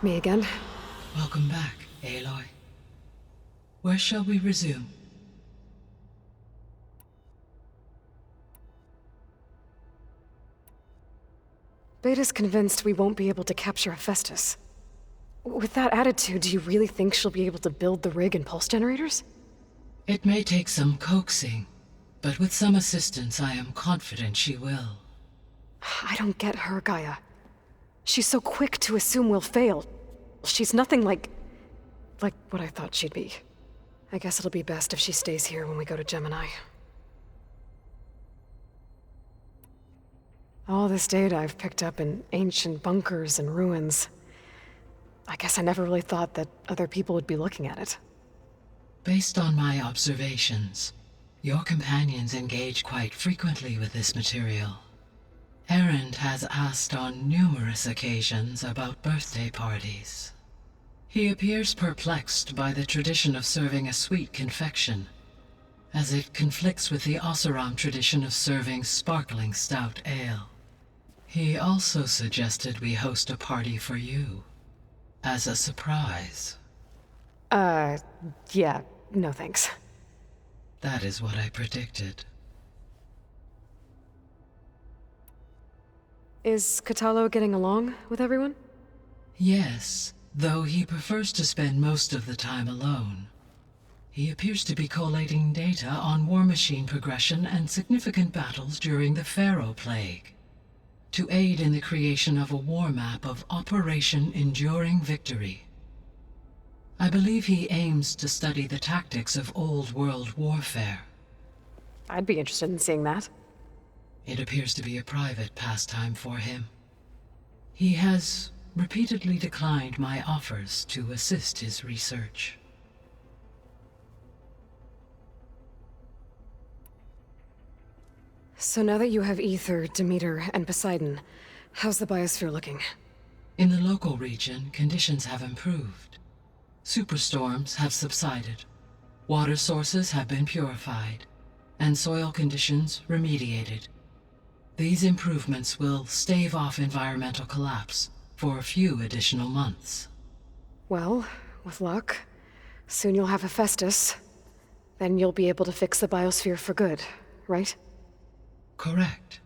Me again? Welcome back, Aloy. Where shall we resume? Beta's convinced we won't be able to capture Hephaestus. With that attitude, do you really think she'll be able to build the rig and pulse generators? It may take some coaxing, but with some assistance I am confident she will. I don't get her, Gaia. She's so quick to assume we'll fail. She's nothing like what I thought she'd be. I guess it'll be best if she stays here when we go to Gemini. All this data I've picked up in ancient bunkers and ruins. I guess I never really thought that other people would be looking at it. Based on my observations, your companions engage quite frequently with this material. Erend has asked on numerous occasions about birthday parties. He appears perplexed by the tradition of serving a sweet confection, as it conflicts with the Oseram tradition of serving sparkling stout ale. He also suggested we host a party for you, as a surprise. Yeah, no thanks. That is what I predicted. Is Kotallo getting along with everyone? Yes, though he prefers to spend most of the time alone. He appears to be collating data on war machine progression and significant battles during the Pharaoh Plague, to aid in the creation of a war map of Operation Enduring Victory. I believe he aims to study the tactics of old world warfare. I'd be interested in seeing that. It appears to be a private pastime for him. He has repeatedly declined my offers to assist his research. So now that you have Ether, Demeter, and Poseidon, how's the biosphere looking? In the local region, conditions have improved. Superstorms have subsided, water sources have been purified, and soil conditions remediated. These improvements will stave off environmental collapse for a few additional months. Well, with luck, soon you'll have Hephaestus. Then you'll be able to fix the biosphere for good, right? Correct.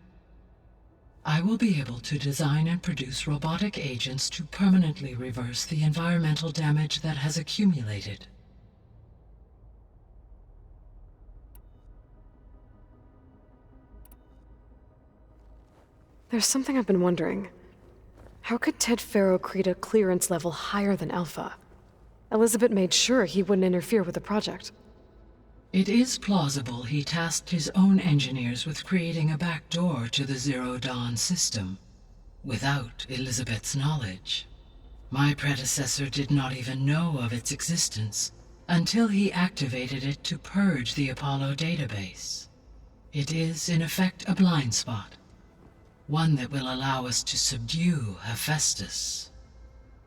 I will be able to design and produce robotic agents to permanently reverse the environmental damage that has accumulated. There's something I've been wondering. How could Ted Faro create a clearance level higher than Alpha? Elizabeth made sure he wouldn't interfere with the project. It is plausible he tasked his own engineers with creating a backdoor to the Zero Dawn system, without Elizabeth's knowledge. My predecessor did not even know of its existence until he activated it to purge the Apollo database. It is, in effect, a blind spot, one that will allow us to subdue Hephaestus.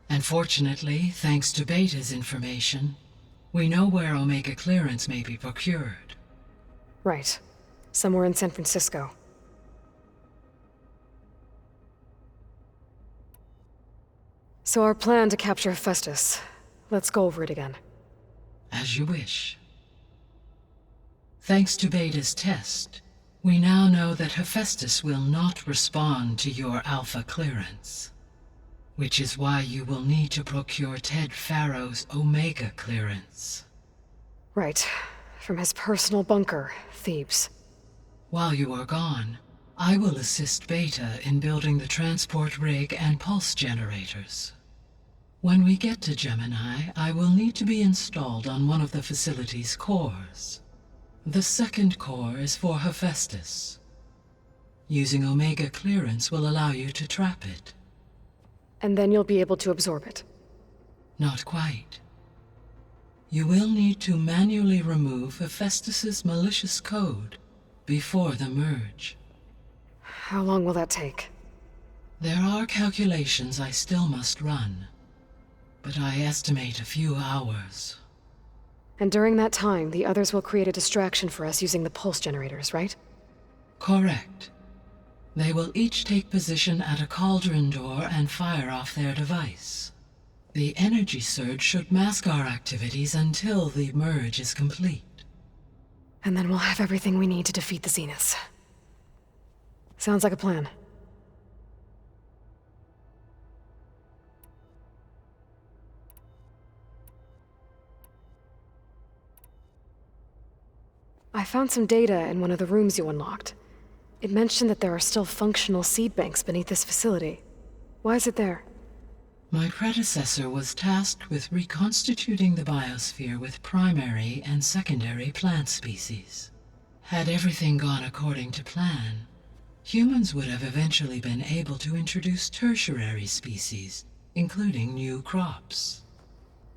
And fortunately, thanks to Beta's information, we know where Omega clearance may be procured. Right. Somewhere in San Francisco. So our plan to capture Hephaestus. Let's go over it again. As you wish. Thanks to Beta's test, we now know that Hephaestus will not respond to your Alpha clearance, which is why you will need to procure Ted Faro's Omega clearance. Right. From his personal bunker, Thebes. While you are gone, I will assist Beta in building the transport rig and pulse generators. When we get to Gemini, I will need to be installed on one of the facility's cores. The second core is for Hephaestus. Using Omega clearance will allow you to trap it. And then you'll be able to absorb it. Not quite. You will need to manually remove Hephaestus's malicious code before the merge. How long will that take? There are calculations I still must run, but I estimate a few hours. And during that time, the others will create a distraction for us using the pulse generators, right? Correct. They will each take position at a cauldron door and fire off their device. The energy surge should mask our activities until the merge is complete. And then we'll have everything we need to defeat the Zeniths. Sounds like a plan. I found some data in one of the rooms you unlocked. It mentioned that there are still functional seed banks beneath this facility. Why is it there? My predecessor was tasked with reconstituting the biosphere with primary and secondary plant species. Had everything gone according to plan, humans would have eventually been able to introduce tertiary species, including new crops.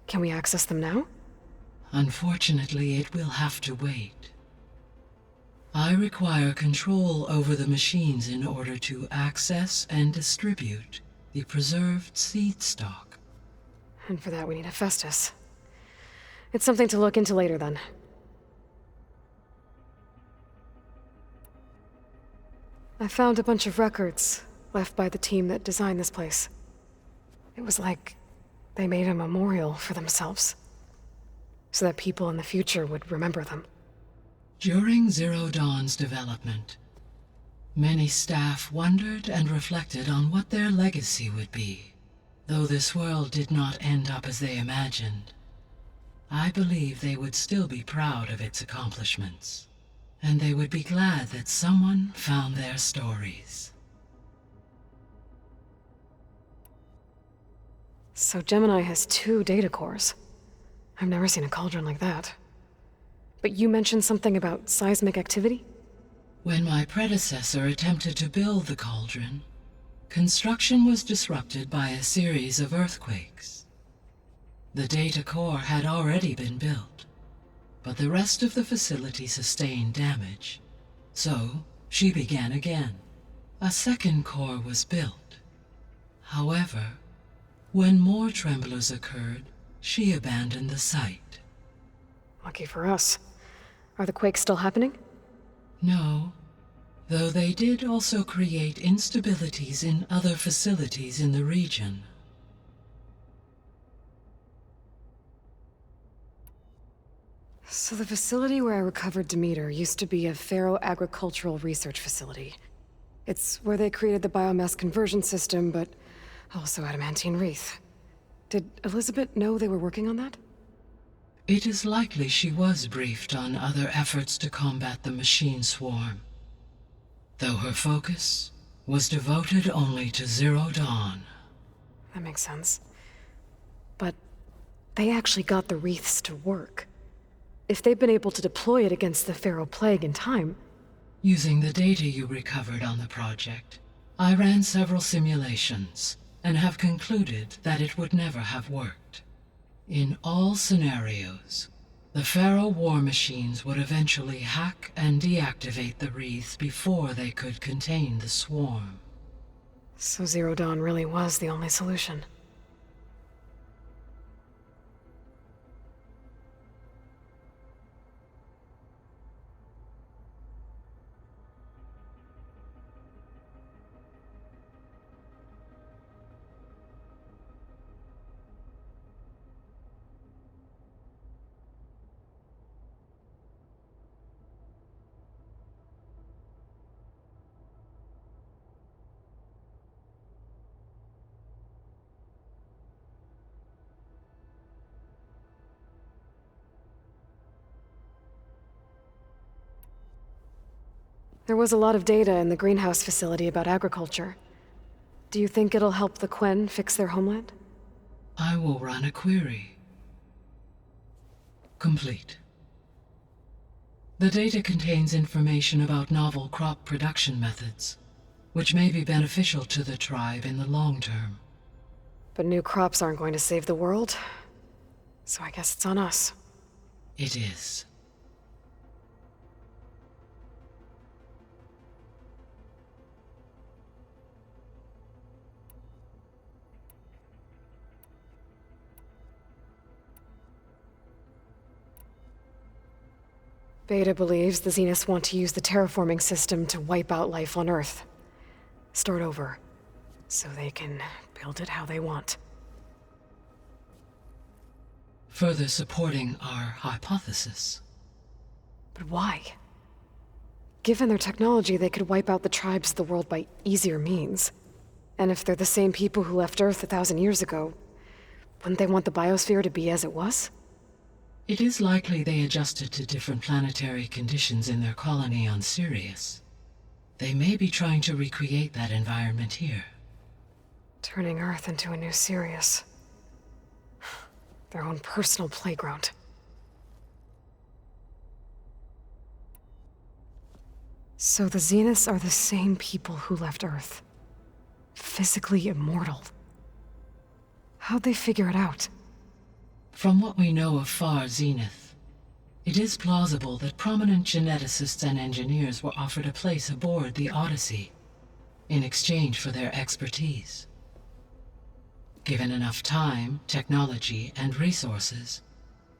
Can we access them now? Unfortunately, it will have to wait. I require control over the machines in order to access and distribute the preserved seed stock. And for that we need Hephaestus. It's something to look into later then. I found a bunch of records left by the team that designed this place. It was like they made a memorial for themselves, so that people in the future would remember them. During Zero Dawn's development, many staff wondered and reflected on what their legacy would be. Though this world did not end up as they imagined, I believe they would still be proud of its accomplishments, and they would be glad that someone found their stories. So Gemini has 2 data cores. I've never seen a cauldron like that. But you mentioned something about seismic activity? When my predecessor attempted to build the cauldron, construction was disrupted by a series of earthquakes. The data core had already been built, but the rest of the facility sustained damage. So she began again. A second core was built. However, when more tremblers occurred, she abandoned the site. Lucky for us. Are the quakes still happening? No, though they did also create instabilities in other facilities in the region. So the facility where I recovered Demeter used to be a Pharaoh agricultural research facility. It's where they created the biomass conversion system, but also adamantine wreath. Did Elizabeth know they were working on that? It is likely she was briefed on other efforts to combat the machine swarm, though her focus was devoted only to Zero Dawn. That makes sense. But they actually got the wreaths to work. If they've been able to deploy it against the Pharaoh Plague in time... Using the data you recovered on the project, I ran several simulations and have concluded that it would never have worked. In all scenarios, the Pharaoh war machines would eventually hack and deactivate the wreaths before they could contain the swarm. So Zero Dawn really was the only solution. There was a lot of data in the greenhouse facility about agriculture. Do you think it'll help the Quen fix their homeland? I will run a query. Complete. The data contains information about novel crop production methods, which may be beneficial to the tribe in the long term. But new crops aren't going to save the world, so I guess it's on us. It is. Beta believes the Zeniths want to use the terraforming system to wipe out life on Earth. Start over, so they can build it how they want. further supporting our hypothesis. But why? Given their technology, they could wipe out the tribes of the world by easier means. And if they're the same people who left Earth 1,000 years ago, wouldn't they want the biosphere to be as it was? It is likely they adjusted to different planetary conditions in their colony on Sirius. They may be trying to recreate that environment here. Turning Earth into a new Sirius. Their own personal playground. So the Zeniths are the same people who left Earth. Physically immortal. How'd they figure it out? From what we know of Far Zenith, it is plausible that prominent geneticists and engineers were offered a place aboard the Odyssey in exchange for their expertise. Given enough time, technology, and resources,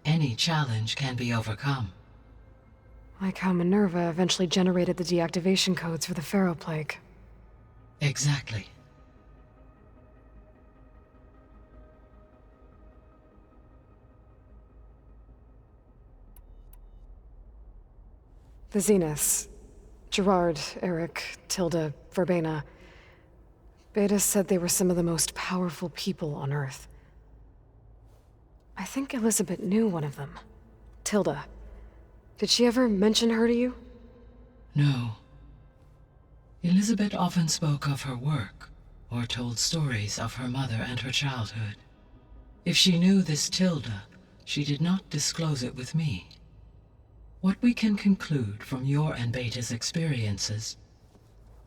any challenge can be overcome. Like how Minerva eventually generated the deactivation codes for the Pharaoh Plague. Exactly. The Zeniths. Gerard, Eric, Tilda, Verbena. Beta said they were some of the most powerful people on Earth. I think Elizabeth knew one of them. Tilda. Did she ever mention her to you? No. Elizabeth often spoke of her work, or told stories of her mother and her childhood. If she knew this Tilda, she did not disclose it with me. What we can conclude from your and Beta's experiences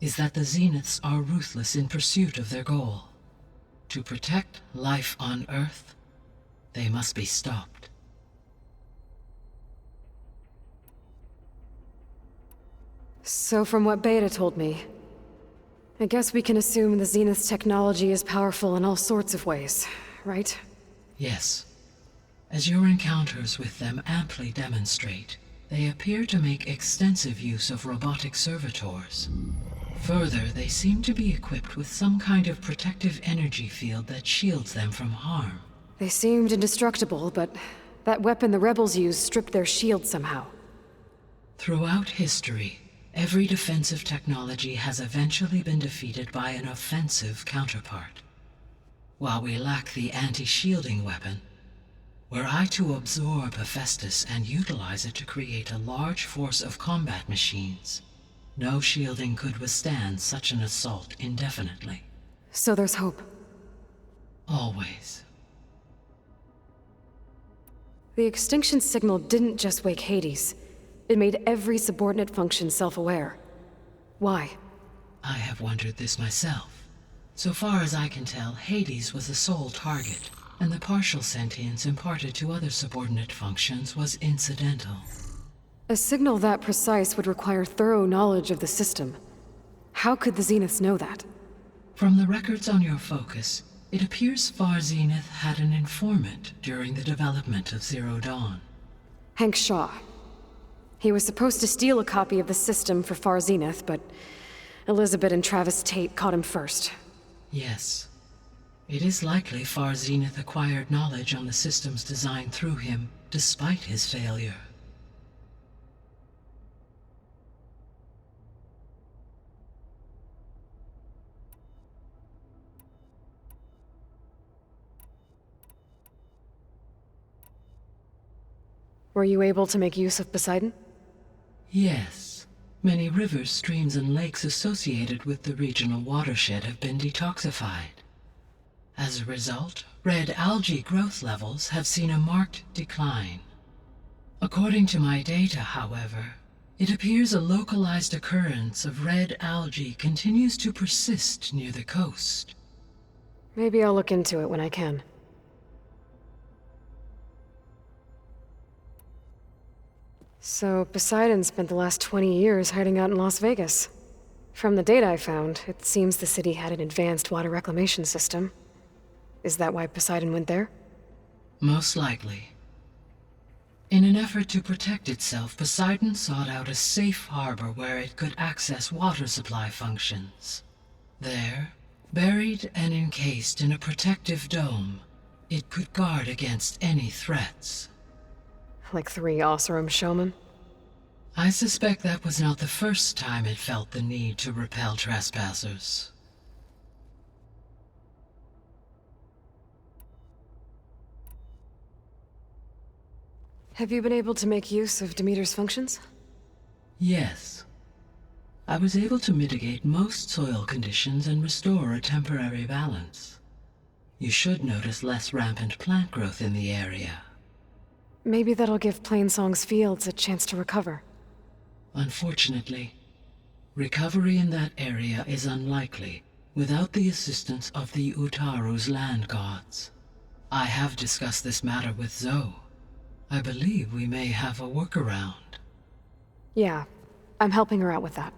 is that the Zeniths are ruthless in pursuit of their goal. To protect life on Earth, they must be stopped. So from what Beta told me, I guess we can assume the Zenith's technology is powerful in all sorts of ways, right? Yes. As your encounters with them amply demonstrate, they appear to make extensive use of robotic servitors. Further, they seem to be equipped with some kind of protective energy field that shields them from harm. They seemed indestructible, but that weapon the rebels used stripped their shield somehow. Throughout history, every defensive technology has eventually been defeated by an offensive counterpart. While we lack the anti-shielding weapon, were I to absorb Hephaestus and utilize it to create a large force of combat machines, no shielding could withstand such an assault indefinitely. So there's hope. Always. The extinction signal didn't just wake Hades. It made every subordinate function self-aware. Why? I have wondered this myself. So far as I can tell, Hades was the sole target, and the partial sentience imparted to other subordinate functions was incidental. A signal that precise would require thorough knowledge of the system. How could the Zeniths know that? From the records on your focus, it appears Far Zenith had an informant during the development of Zero Dawn. Hank Shaw. He was supposed to steal a copy of the system for Far Zenith, but Elizabeth and Travis Tate caught him first. Yes. It is likely Far Zenith acquired knowledge on the system's design through him, despite his failure. Were you able to make use of Poseidon? Yes. Many rivers, streams, and lakes associated with the regional watershed have been detoxified. As a result, red algae growth levels have seen a marked decline. According to my data, however, it appears a localized occurrence of red algae continues to persist near the coast. Maybe I'll look into it when I can. So Poseidon spent the last 20 years hiding out in Las Vegas. From the data I found, it seems the city had an advanced water reclamation system. Is that why Poseidon went there? Most likely. In an effort to protect itself, Poseidon sought out a safe harbor where it could access water supply functions. There, buried and encased in a protective dome, It could guard against any threats. Like 3 Oseram showmen? I suspect that was not the first time it felt the need to repel trespassers. Have you been able to make use of Demeter's functions? Yes. I was able to mitigate most soil conditions and restore a temporary balance. You should notice less rampant plant growth in the area. Maybe that'll give Plainsong's fields a chance to recover. Unfortunately, recovery in that area is unlikely without the assistance of the Utaru's land gods. I have discussed this matter with Zoe. I believe we may have a workaround. Yeah, I'm helping her out with that.